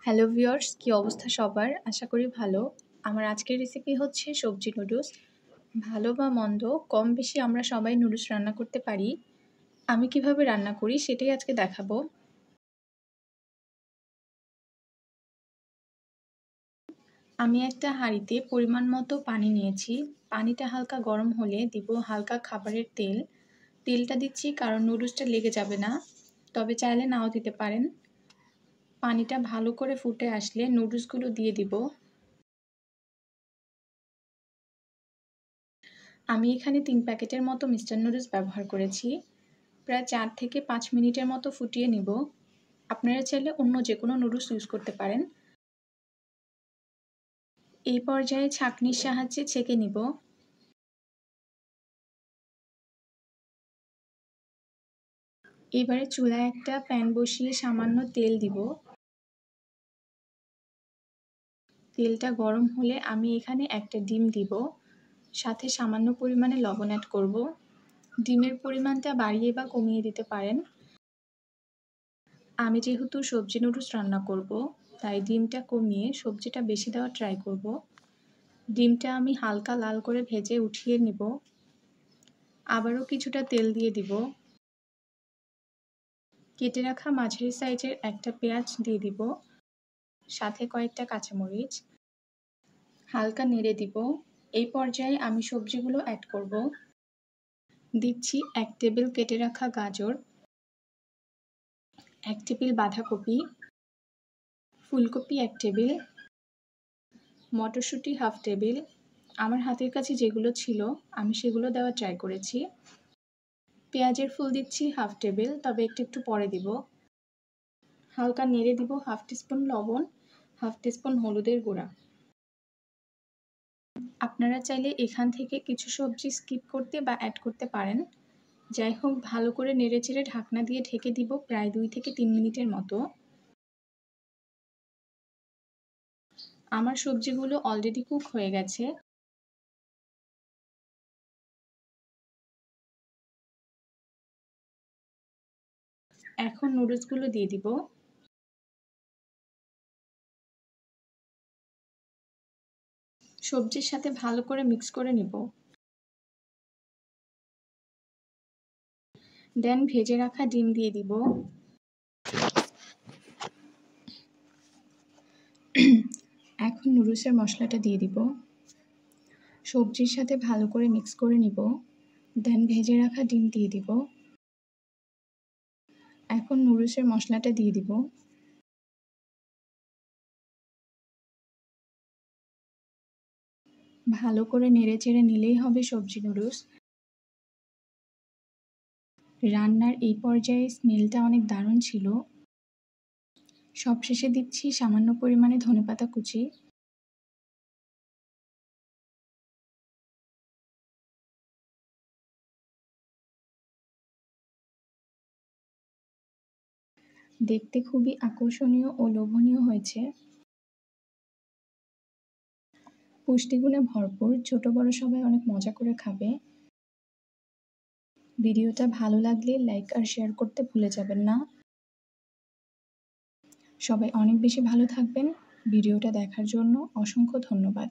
Hello viewers, কি অবস্থা সবার? আশা করি ভালো। আমার আজকের রেসিপি হচ্ছে সবজি নুডলস। ভালো বা মন্দ কম বেশি আমরা সবাই নুডলস রান্না করতে পারি। আমি কিভাবে রান্না করি সেটাই আজকে দেখাবো। আমি একটা হাঁড়িতে পরিমাণ মতো পানি নিয়েছি। পানিটা হালকা গরম হলে দিব হালকা খাবারের তেল। তেলটা দিচ্ছি কারণ নুডলসটা লেগে যাবে না, তবে চাইলে নাও দিতে পারেন। পানিটা ভালো করে ফুটে আসলে নুডলসগুলো দিয়ে দিব। আমি এখানে ৩ প্যাকেটের মতো মিস্টার নুডলস ব্যবহার করেছি। প্রায় ৪ থেকে ৫ মিনিটের মতো ফুটিয়ে নিব। আপনারা চাইলে অন্য যেকোনো নুডলস ইউজ করতে পারেন। এই পর্যায়ে ছাঁকনির সাহায্যে ছেঁকে নিব। এবারে চুলায় একটা প্যান বসিয়ে সামান্য তেল দিব। তেলটা গরম হলে আমি এখানে একটা ডিম দিব, সাথে সামান্য পরিমাণে লবণ অ্যাড করব। ডিমের পরিমাণটা বাড়িয়ে বা কমিয়ে দিতে পারেন। আমি যেহেতু সবজি নুডলস রান্না করব, তাই ডিমটা কমিয়ে সবজিটা বেশি দেওয়ার ট্রাই করব। ডিমটা আমি হালকা লাল করে ভেজে উঠিয়ে নিব। আবারও কিছুটা তেল দিয়ে দিব। কেটে রাখা মাঝারি সাইজের একটা পেঁয়াজ দিয়ে দিব, সাথে কয়েকটা কাঁচামরিচ। হালকা নেড়ে দিব। এই পর্যায়ে আমি সবজিগুলো অ্যাড করব। দিচ্ছি ১ টেবিল কেটে রাখা গাজর, ১ টেবিল বাঁধাকপি, ফুলকপি ১ টেবিল, মটরশুঁটি হাফ টেবিল। আমার হাতের কাছে যেগুলো ছিল আমি সেগুলো দেওয়ার ট্রাই করেছি। পেঁয়াজের ফুল দিচ্ছি হাফ টেবিল, তবে একটু পরে দিব। হালকা নেড়ে দিব হাফ টিস্পুন লবণ, হাফ টিস্পুন হলুদের গুঁড়া। আপনারা চাইলে এখান থেকে কিছু সবজি স্কিপ করতে বা অ্যাড করতে পারেন। যাই হোক, ভালো করে নেড়েচেড়ে ঢাকনা দিয়ে ঢেকে দিব প্রায় ২ থেকে ৩ মিনিটের মতো। আমার সবজিগুলো অলরেডি কুক হয়ে গেছে। এখন নুডলসগুলো দিয়ে দিব। সবজির সাথে ভালো করে মিক্স করে নিব। দেন ভেজে রাখা ডিম দিয়ে দিব। এখন নুডলসের মশলাটা দিয়ে দিব। সবজির সাথে ভালো করে মিক্স করে নিব। দেন ভেজে রাখা ডিম দিয়ে দিব। এখন নুডলসের মশলাটা দিয়ে দিব। ভালো করে নেড়েচেড়ে নিলেই হবে সবজি নুডলস। রান্নার এই পর্যায়ে স্মেলটা অনেক দারুণ ছিল। সবশেষে দিচ্ছি সামান্য পরিমাণে ধনেপাতা কুচি। দেখতে খুবই আকর্ষণীয় ও লোভনীয় হয়েছে। পুষ্টিগুণে ভরপুর, ছোট বড় সবাই অনেক মজা করে খাবে। ভিডিওটা ভালো লাগলে লাইক আর শেয়ার করতে ভুলে যাবেন না। সবাই অনেক বেশি ভালো থাকবেন। ভিডিওটা দেখার জন্য অসংখ্য ধন্যবাদ।